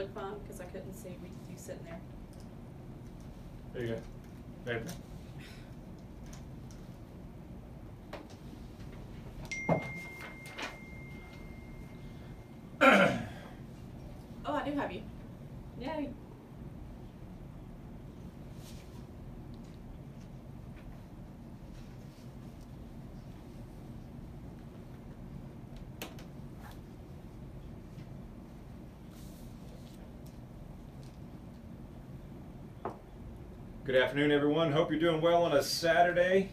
look fine because I couldn't see you sitting there. There you go. There. Oh, I do have you. Yay. Good afternoon, everyone. Hope you're doing well on a Saturday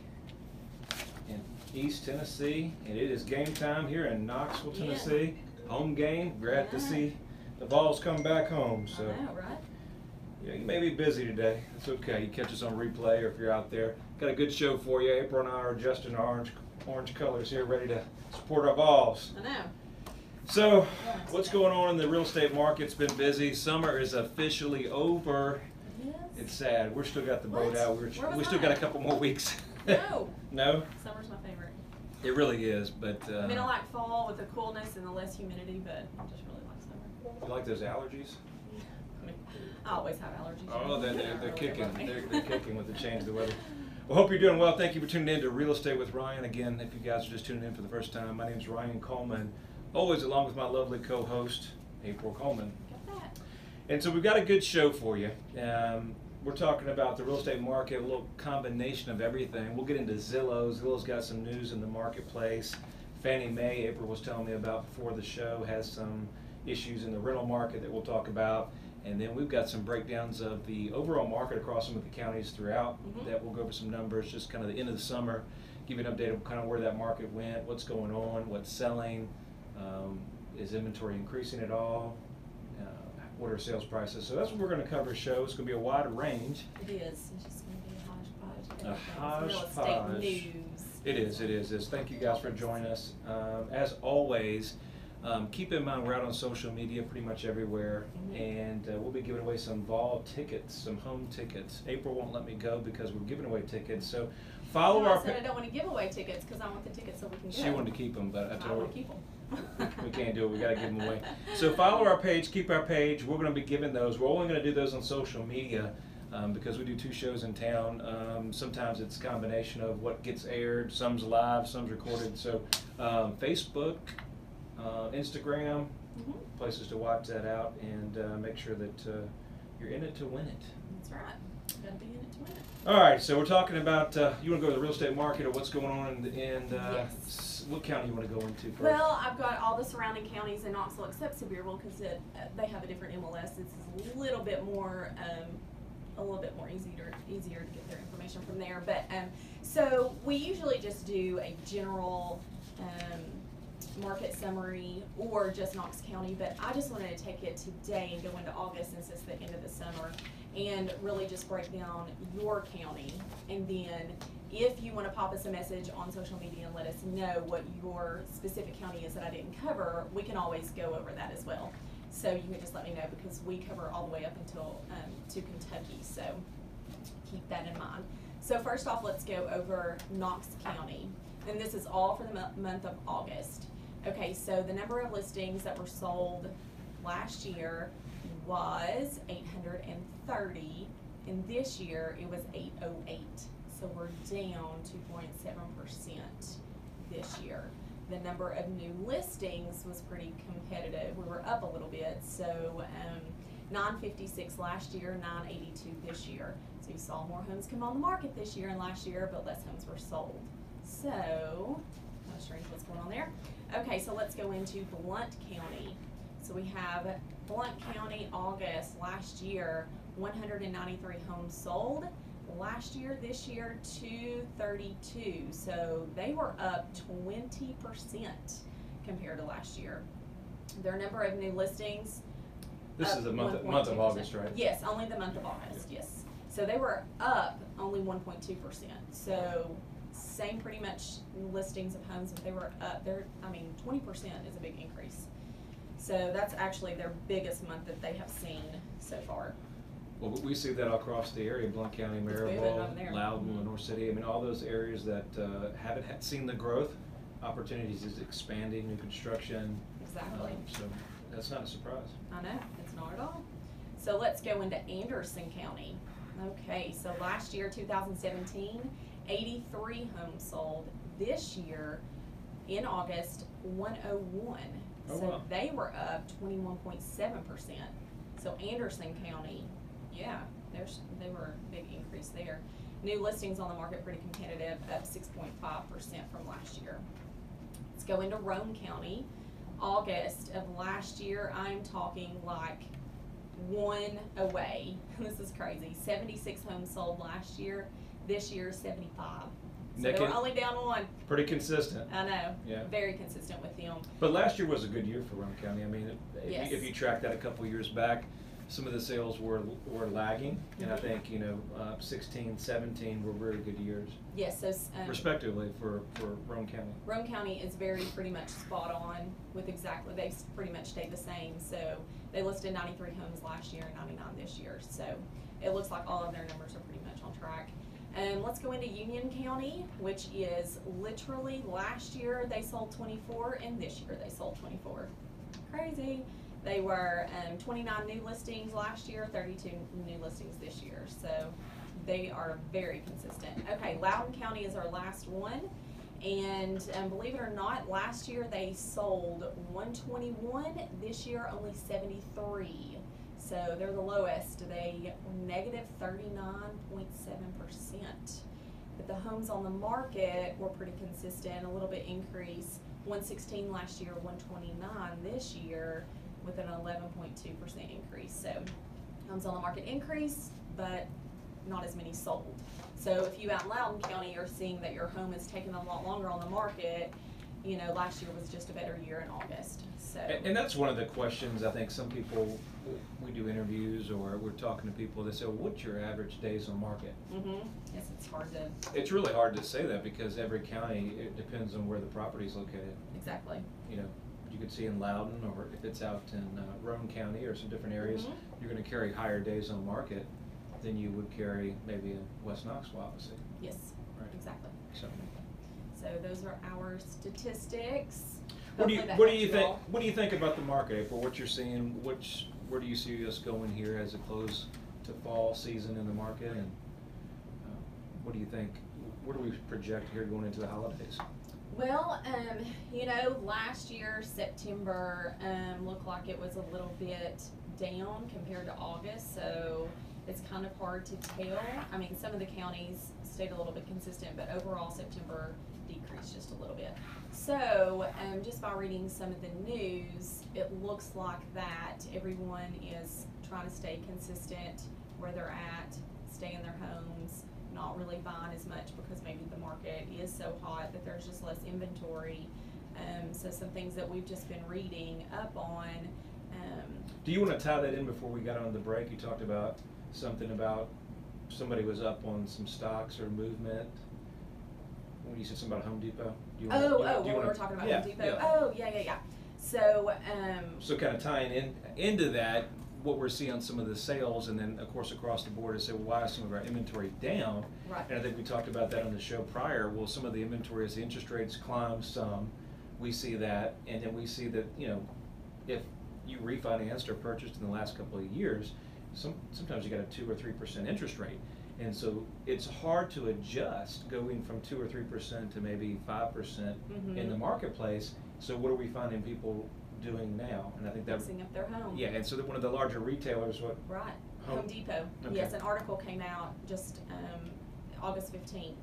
in East Tennessee. And it is game time here in Knoxville, Tennessee. Home game. Glad to see the Vols come back home. So, I know, right? yeah, you may be busy today. It's okay. You catch us on replay or if you're out there. Got a good show for you. April and I are adjusting our orange colors here, ready to support our Vols. I know. So, what's going on in the real estate market? It's been busy. Summer is officially over. Yes. It's sad. We're still got the boat out. We still got a couple more weeks. No. No? Summer's my favorite. It really is, but I mean, I like fall with the coolness and the less humidity, but I just really like summer. you like those allergies? I mean, I always have allergies. Oh, they're Really kicking. bug me. They're kicking with the change of the weather. Well, hope you're doing well. Thank you for tuning in to Real Estate with Ryan. Again, if you guys are just tuning in for the first time, my name is Ryan Coleman, always along with my lovely co-host, April Coleman. Got that. And so we've got a good show for you. We're talking about the real estate market, a little combination of everything. We'll get into Zillow. Zillow's got some news in the marketplace. Fannie Mae, April was telling me about before the show, has some issues in the rental market that we'll talk about. And then we've got some breakdowns of the overall market across some of the counties throughout that we'll go over some numbers, just kind of the end of the summer, give you an update of kind of where that market went, what's going on, what's selling, is inventory increasing at all? What are sales prices? So that's what we're going to cover a show. It's going to be a wide range. It is. It's just going to be a hodgepodge. A hodgepodge. Real estate news. It is. Thank you guys for joining us. As always, keep in mind we're out on social media pretty much everywhere, and we'll be giving away some Vol tickets, some home tickets. April won't let me go because we're giving away tickets. So follow our. I said I don't want to give away tickets because I want the tickets so we can go. She wanted to keep them, but I told her. want to keep them. We can't do it. We got to give them away. So follow our page, keep our page. We're going to be giving those. We're only going to do those on social media because we do 2 shows in town. Sometimes it's a combination of what gets aired. Some's live, some's recorded. So Facebook, Instagram, places to watch that out and make sure that you're in it to win it. That's right. You got to be in it to win it. All right, so we're talking about, you want to go to the real estate market or what's going on in Yes. What county you want to go into first? Well, I've got all the surrounding counties in Knoxville except Sevierville because they have a different MLS. It's a little bit more easier to get their information from there. But so we usually just do a general market summary or just Knox County, but I just wanted to take it today and go into August since it's the end of the summer and really just break down your county. And then if you want to pop us a message on social media and let us know what your specific county is that I didn't cover, we can always go over that as well. So you can just let me know because we cover all the way up until to Kentucky, so keep that in mind. So first off, let's go over Knox County. And this is all for the month of August. Okay, so the number of listings that were sold last year was 830, and this year it was 808. So we're down 2.7% this year. The number of new listings was pretty competitive. We were up a little bit, so 956 last year, 982 this year. So you saw more homes come on the market this year and last year, but less homes were sold. So, not sure what's going on there. Okay, so let's go into Blount County. So we have Blount County, August last year, 193 homes sold. Last year, this year, 232. So they were up 20% compared to last year. Their number of new listings. This is the month of August, right? Yes, only the month of August, yes. So they were up only 1.2%. So same pretty much listings of homes, but they were up there. I mean, 20% is a big increase. So that's actually their biggest month that they have seen so far. Well, we see that all across the area, Blount County, Maryville, Loudon, Lenore City. I mean, all those areas that haven't seen the growth, opportunities is expanding, new construction. Exactly. So That's not a surprise. I know, it's not at all. So let's go into Anderson County. Okay, so last year, 2017, 83 homes sold. This year, in August, 101. Oh, So wow. they were up 21.7%. So Anderson County, yeah, they were a big increase there. New listings on the market pretty competitive, up 6.5% from last year. Let's go into Rome County. August of last year, I'm talking like one away. This is crazy. 76 homes sold last year. This year, 75. So they were only down one. Pretty consistent. I know. Yeah. Very consistent with them. But last year was a good year for Rome County. I mean, Yes. if you track that a couple years back, some of the sales were lagging, and I Mhm. think 16, 17 were very good years, Yes, so respectively for Rome County. Rome County is very pretty much spot on with exactly, they've pretty much stayed the same. So they listed 93 homes last year and 99 this year. So it looks like all of their numbers are pretty much on track. Let's go into Union County, which is literally last year they sold 24 and this year they sold 24. Crazy. They were 29 new listings last year, 32 new listings this year. So they are very consistent. Okay, Loudoun County is our last one. And believe it or not, last year they sold 121. This year only 73. So they're the lowest. They negative 39.7%. But the homes on the market were pretty consistent, a little bit increase. 116 last year, 129 this year, with an 11.2% increase. So homes on the market increase, but not as many sold. So if you out in Loudoun County are seeing that your home is taking a lot longer on the market, last year was just a better year in August. So And that's one of the questions I think some people, we do interviews or we're talking to people, they say, well, what's your average days on market? Yes, it's hard to. It's really hard to say that because every county, it depends on where the property is located. Exactly. You could see in Loudoun, or if it's out in Roane County or some different areas, you're going to carry higher days on market than you would carry maybe in West Knoxville, obviously. Yes, Right. exactly. So those are our statistics. what do you Hopefully that think? helps What do you think about the market, April? What you're seeing? Where do you see us going here as it close to fall season in the market? And what do you think? What do we project here going into the holidays? Well, last year, September, looked like it was a little bit down compared to August, so it's kind of hard to tell. I mean, some of the counties stayed a little bit consistent, but overall September decreased just a little bit. So, just by reading some of the news, it looks like that everyone is trying to stay consistent where they're at, stay in their homes, not really buying as much because maybe the market is so hot that there's just less inventory. So some things that we've just been reading up on. Do you want to tie that in before we got on the break? You talked about something about somebody was up on some stocks or movement. When you said something about Home Depot. Do you when we were talking about Home Depot. Yeah. Oh, yeah. So, So kind of tying into that, what we're seeing on some of the sales, and then of course across the board is say, well, why is some of our inventory down? right. And I think we talked about that on the show prior. Well, some of the inventory, as the interest rates climb some, we see that, and then we see that if you refinanced or purchased in the last couple of years, sometimes you got a 2 or 3% interest rate, and so it's hard to adjust going from 2 or 3% to maybe 5% in the marketplace. So what are we finding people doing now? And I think that Fixing up their home. yeah, and so that one of the larger retailers, what Right. Home- Home Depot. Okay. Yes, an article came out just August 15th,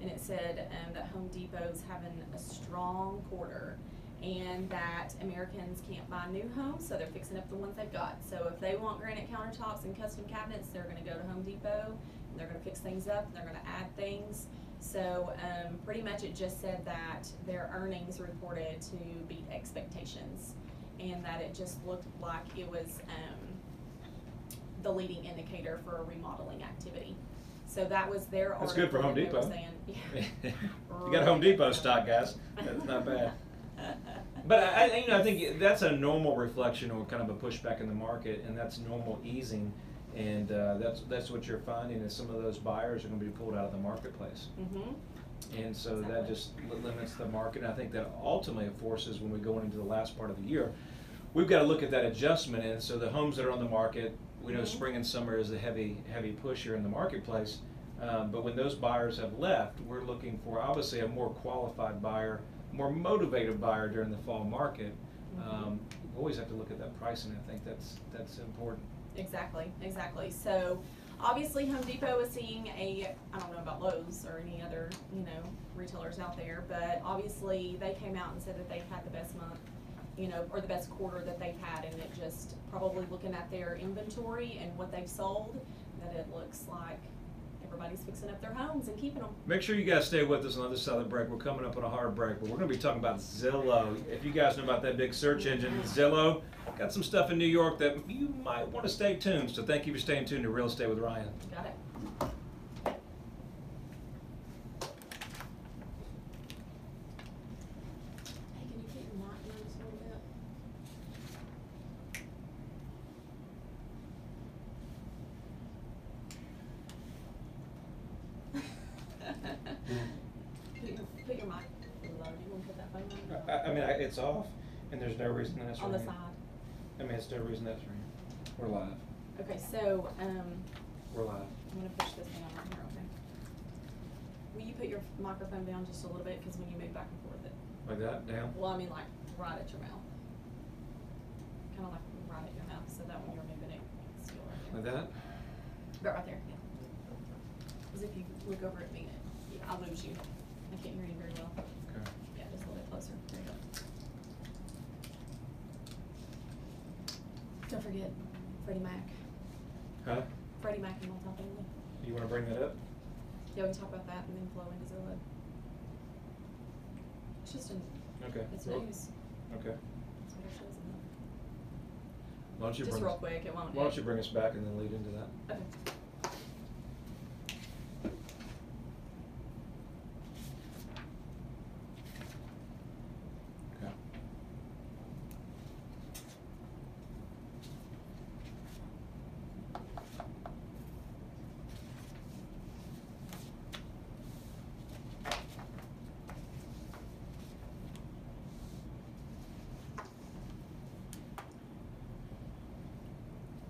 and it said that Home Depot's having a strong quarter, and that Americans can't buy new homes, so they're fixing up the ones they've got. So if they want granite countertops and custom cabinets, they're going to go to Home Depot, and they're going to fix things up, and they're going to add things. So pretty much it just said that their earnings reported to beat expectations, and that it just looked like it was the leading indicator for remodeling activity. So that was their article. That's good for Home that they were Depot. saying, You got Home Depot stock, guys. That's not bad. But I think that's a normal reflection or kind of a pushback in the market, and that's normal easing, and that's what you're finding is some of those buyers are going to be pulled out of the marketplace, and so that just limits the market. And I think that ultimately forces when we go into the last part of the year, we've got to look at that adjustment, and so the homes that are on the market, we know Mhm. spring and summer is the heavy push here in the marketplace. But when those buyers have left, we're looking for obviously a more qualified buyer, more motivated buyer during the fall market. We always have to look at that pricing. I think that's important. Exactly, exactly. So obviously Home Depot is seeing I don't know about Lowe's or any other, retailers out there, but obviously they came out and said that they've had the best month, or the best quarter that they've had, and it just probably looking at their inventory and what they've sold, that it looks like everybody's fixing up their homes and keeping them. Make sure you guys stay with us on the other side of the break. We're coming up on a hard break, but we're going to be talking about Zillow. If you guys know about that big search engine, Zillow, got some stuff in New York that you might want to stay tuned. So thank you for staying tuned to Real Estate with Ryan. Got it. Hey, can you keep your mic down just a little bit? Put your mic low. You want to put that phone on? I mean, it's off, and there's no reason that's On the ringing. side. I mean, it's no reason that's ringing. We're live. Okay, so, We're live. I'm gonna push this thing on right here, okay? Will you put your microphone down just a little bit, because when you move back and forth Like that, down? well, I mean like right at your mouth. Kinda like right at your mouth, so that when you're moving it, it's still right Like there. that? But right there, yeah. Because if you look over at me, I'll lose you. I can't hear you very well. Okay. Yeah, just a little bit closer. There you go. Don't forget Freddie Mac. Huh? Freddie Mac and multifamily. You want to bring that up? Yeah, we can talk about that and then flow into Zillow. It's just Okay. it's Well, news. Okay. That's what it shows in there. Why don't you Just bring real us, quick, it won't. Why don't you bring us back and then lead into that? Okay. Okay.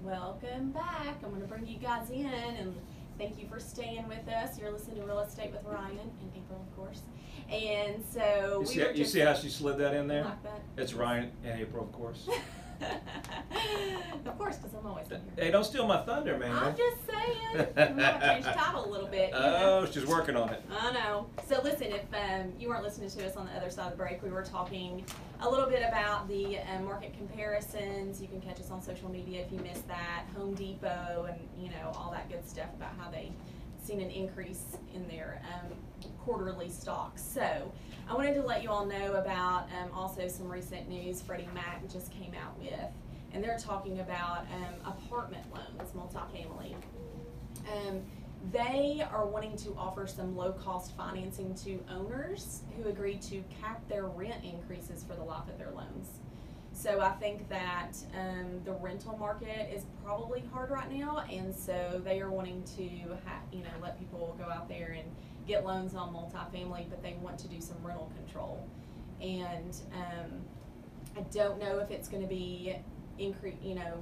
Welcome back. I'm going to bring you guys in and thank you for staying with us. You're listening to Real Estate with Ryan and April, of course. And so You see how she slid that in there? Like that? It's Ryan and April, of course. Of course, because I'm always in here. Hey, don't steal my thunder, man. I'm just saying. We might change the title a little bit. Oh, she's working on it. I know. So listen, if you weren't listening to us on the other side of the break, we were talking a little bit about the market comparisons. You can catch us on social media if you missed that. Home Depot and all that good stuff about how they seen an increase in their quarterly stocks. So I wanted to let you all know about also some recent news Freddie Mac just came out with. And they're talking about apartment loans, multifamily. They are wanting to offer some low-cost financing to owners who agree to cap their rent increases for the life of their loans. So I think that the rental market is probably hard right now, and so they are wanting to let people go out there and get loans on multifamily, but they want to do some rental control. And I don't know if it's going to be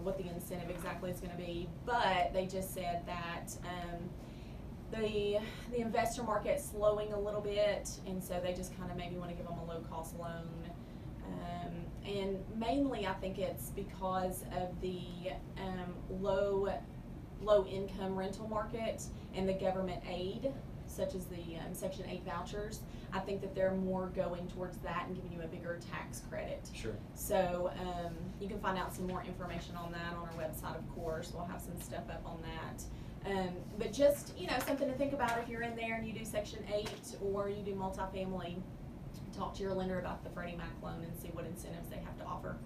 what the incentive exactly is going to be, but they just said that the investor market's slowing a little bit, and so they just kind of maybe want to give them a low cost loan. And mainly I think it's because of the low income rental market and the government aid, such as the Section 8 vouchers. I think that they're more going towards that and giving you a bigger tax credit. Sure. So you can find out some more information on that on our website, of course. We'll have some stuff up on that. But just, something to think about if you're in there and you do Section 8 or you do multifamily. Talk to your lender about the Freddie Mac loan and see what incentives they have to offer.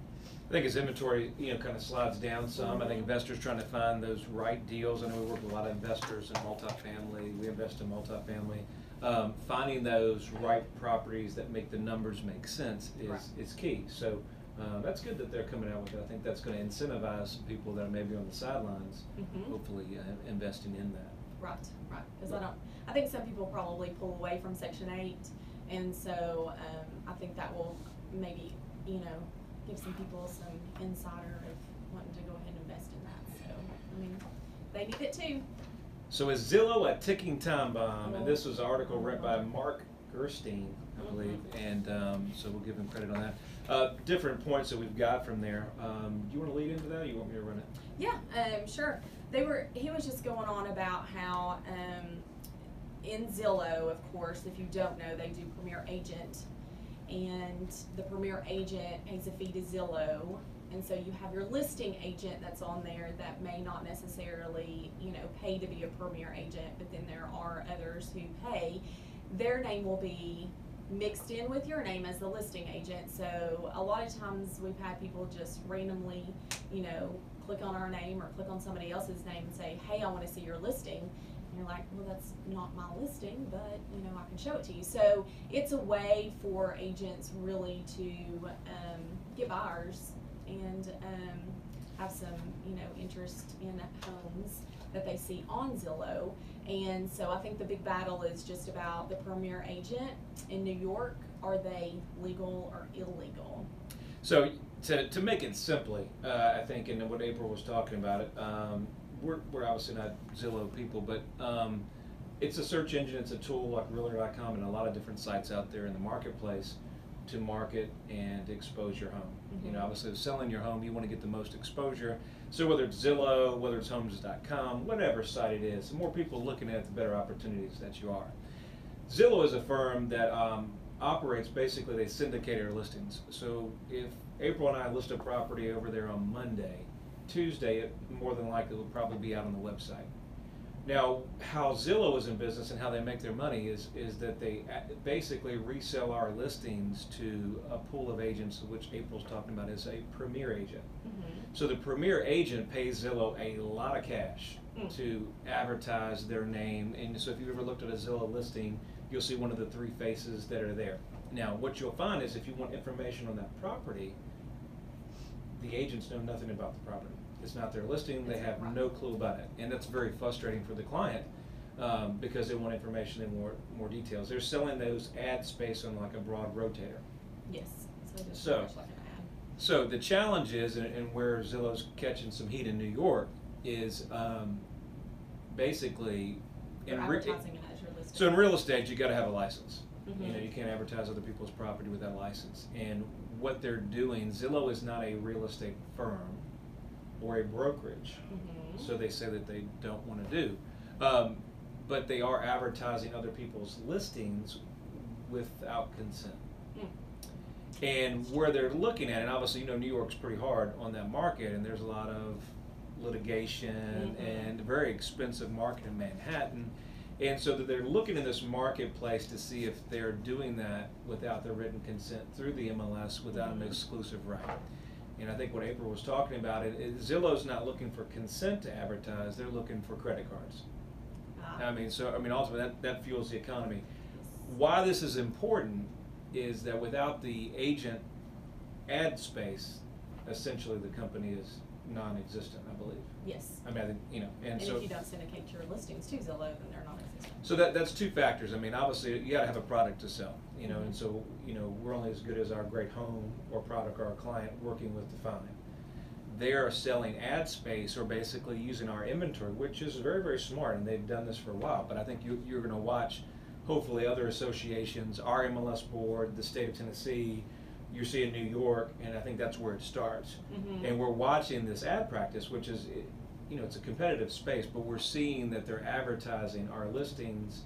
I think as inventory, kind of slides down some, I think investors trying to find those right deals. I know we work with a lot of investors in multifamily. We invest in multifamily. Finding those right properties that make the numbers make sense is key. So that's good that they're coming out with it. I think that's going to incentivize some people that are maybe on the sidelines, hopefully investing in that. Right. Because I think some people probably pull away from Section 8, and so I think that will maybe, give some people some insider of wanting to go ahead and invest in that. So, I mean, they need it too. So is Zillow a ticking time bomb? And this was an article read by Mark Gerstein, I believe, and so we'll give him credit on that. Different points that we've got from there. Do you want to lead into that, or you want me to run it? Yeah, sure. He was just going on about how in Zillow, of course, if you don't know, they do Premier Agent, and the Premier Agent pays a fee to Zillow. And so you have your listing agent that's on there that may not necessarily, pay to be a Premier Agent, but then there are others who pay. Their name will be mixed in with your name as the listing agent. So a lot of times we've had people just randomly, click on our name or click on somebody else's name and say, hey, I want to see your listing. And you're like, well, that's not my listing, but I can show it to you. So it's a way for agents really to get buyers and have some, interest in homes that they see on Zillow. And so I think the big battle is just about the Premier Agent in New York. Are they legal or illegal? So to make it simply, I think, and what April was talking about it, we're obviously not Zillow people, but it's a search engine, it's a tool like Realtor.com and a lot of different sites out there in the marketplace to market and expose your home. Obviously, selling your home, you want to get the most exposure. So whether it's Zillow, whether it's Homes.com, whatever site it is, the more people looking at it, the better opportunities that you are. Zillow is a firm that operates, basically, they syndicate our listings. So if April and I list a property over there on Monday, Tuesday, it more than likely will probably be out on the website. Now, how Zillow is in business and how they make their money is that they basically resell our listings to a pool of agents, which April's talking about is a Premier Agent. So the Premier Agent pays Zillow a lot of cash to advertise their name. And so if you've ever looked at a Zillow listing, you'll see one of the three faces that are there. Now, what you'll find is if you want information on that property, the agents know nothing about the property. It's not their listing, they have no clue about it. And that's very frustrating for the client because they want information and more details. They're selling those ad space on like a broad rotator. Yes, so like an ad. So the challenge is, and where Zillow's catching some heat in New York, is basically advertising it as your listing. So in real estate, you got to have a license. You can't advertise other people's property without a license. And what they're doing, Zillow is not a real estate firm or a brokerage, so they say that they don't want to do. But they are advertising other people's listings without consent. And where they're looking at, and obviously, New York's pretty hard on that market, and there's a lot of litigation and a very expensive market in Manhattan. And so that they're looking in this marketplace to see if they're doing that without the written consent through the MLS without an exclusive right. And I think what April was talking about, Zillow's not looking for consent to advertise, they're looking for credit cards. Ultimately that fuels the economy. Why this is important is that without the agent ad space, essentially the company is non-existent, I believe. Yes. And so if you don't syndicate your listings to Zillow, then they're non-existent. So that's two factors. Obviously you got to have a product to sell, and so, we're only as good as our great home or product or our client working with Define. They are selling ad space or basically using our inventory, which is very, very smart, and they've done this for a while. But I think you're going to watch, hopefully, other associations, our MLS board, the state of Tennessee, you're seeing New York, and I think that's where it starts. And we're watching this ad practice, which is, it's a competitive space, but we're seeing that they're advertising our listings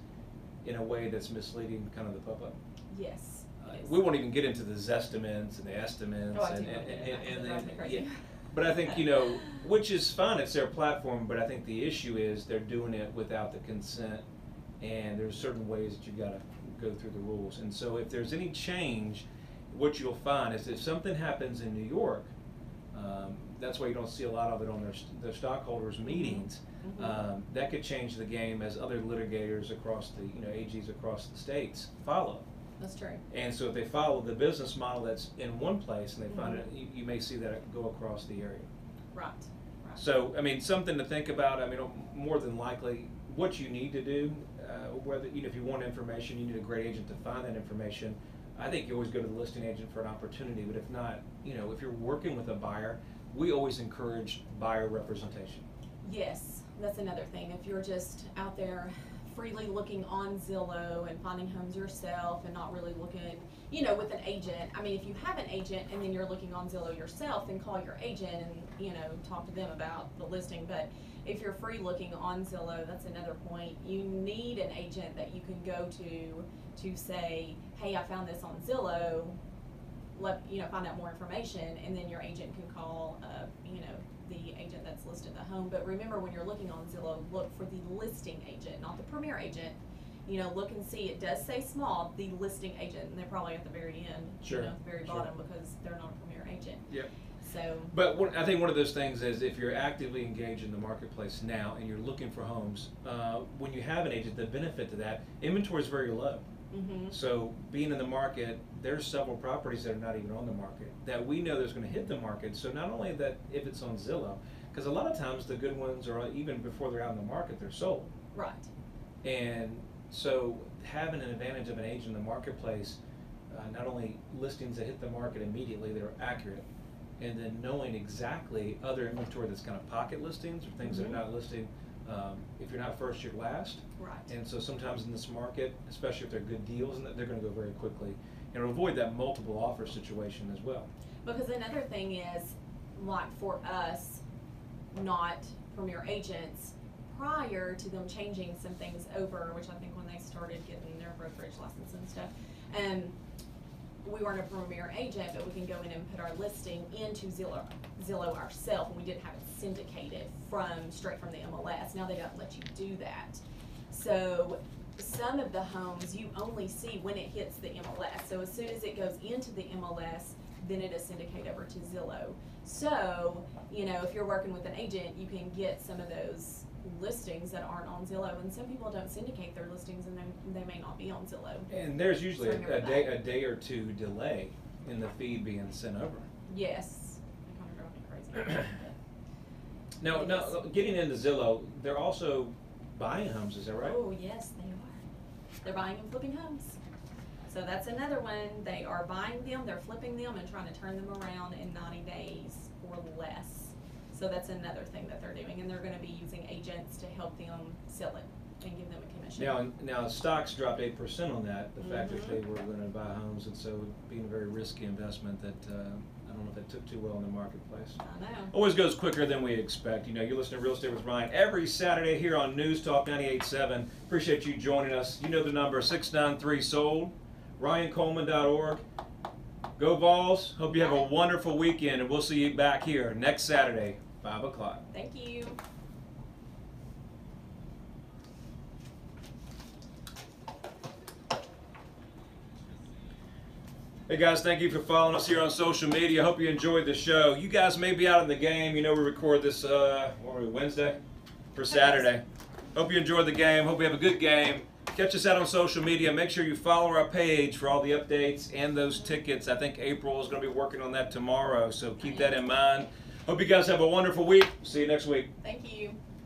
in a way that's misleading kind of the public. Yes. We won't even get into the zestimates and the estimates. But I think, which is fine, it's their platform, but I think the issue is they're doing it without the consent, and there's certain ways that you've got to go through the rules. And so if there's any change, what you'll find is if something happens in New York, that's why you don't see a lot of it on their stockholders' meetings. That could change the game as other litigators across the, AGs across the states follow. That's true. And so if they follow the business model that's in one place and they find it, you may see that go across the area. Right. So, something to think about. More than likely, what you need to do, whether, if you want information, you need a great agent to find that information. I think you always go to the listing agent for an opportunity, but if not, if you're working with a buyer, we always encourage buyer representation. Yes, that's another thing. If you're just out there freely looking on Zillow and finding homes yourself and not really looking, with an agent. I mean, if you have an agent and then you're looking on Zillow yourself, then call your agent and, talk to them about the listing. But if you're free looking on Zillow, that's another point. You need an agent that you can go to say, hey, I found this on Zillow, find out more information, and then your agent can call, the agent that's listed the home. But remember, when you're looking on Zillow, look for the listing agent, not the premier agent. Look and see. It does say small, the listing agent, and they're probably at the very end, Sure. At the very bottom, because they're not a premier agent. Yep. So. But I think one of those things is if you're actively engaged in the marketplace now and you're looking for homes, when you have an agent, the benefit to that, inventory is very low. Mm-hmm. So being in the market, there's several properties that are not even on the market that we know there's going to hit the market. So not only that, if it's on Zillow, because a lot of times the good ones are, even before they're out in the market, they're sold. Right. And so having an advantage of an agent in the marketplace, not only listings that hit the market immediately that are accurate, and then knowing exactly other inventory that's kind of pocket listings or things that are not listed. If you're not first, you're last. Right. And so sometimes in this market, especially if they're good deals, and they're going to go very quickly, and avoid that multiple offer situation as well. Because another thing is, like for us, not premier agents, prior to them changing some things over, which I think when they started getting their brokerage license and stuff, we weren't a premier agent, but we can go in and put our listing into Zillow ourselves, and we didn't have it syndicated straight from the MLS. Now they don't let you do that. So some of the homes you only see when it hits the MLS. So as soon as it goes into the MLS, then it is syndicated over to Zillow. So, if you're working with an agent, you can get some of those listings that aren't on Zillow, and some people don't syndicate their listings, and they may not be on Zillow. And there's usually a day or two delay in the feed being sent over. Yes, it kind of drives me crazy. Now, getting into Zillow, they're also buying homes, is that right? Oh yes, they are. They're buying and flipping homes. So that's another one. They are buying them, they're flipping them, and trying to turn them around in 90 days or less. So that's another thing that they're doing, and they're going to be using agents to help them sell it and give them a commission. Now stocks dropped 8% on that, the fact that they were going to buy homes, and so being a very risky investment that I don't know if it took too well in the marketplace. I know. Always goes quicker than we expect. You listen to Real Estate with Ryan every Saturday here on News Talk 98.7. Appreciate you joining us. You know the number, 693-SOLD, RyanColeman.org. Go Vols. Hope you have a wonderful weekend, and we'll see you back here next Saturday, 5 o'clock. Thank you. Hey guys, thank you for following us here on social media. Hope you enjoyed the show. You guys may be out in the game. We record this Wednesday for Saturday. Hope you enjoyed the game. Hope you have a good game. Catch us out on social media. Make sure you follow our page for all the updates and those tickets. I think April is going to be working on that tomorrow, so keep that in mind. Hope you guys have a wonderful week. See you next week. Thank you.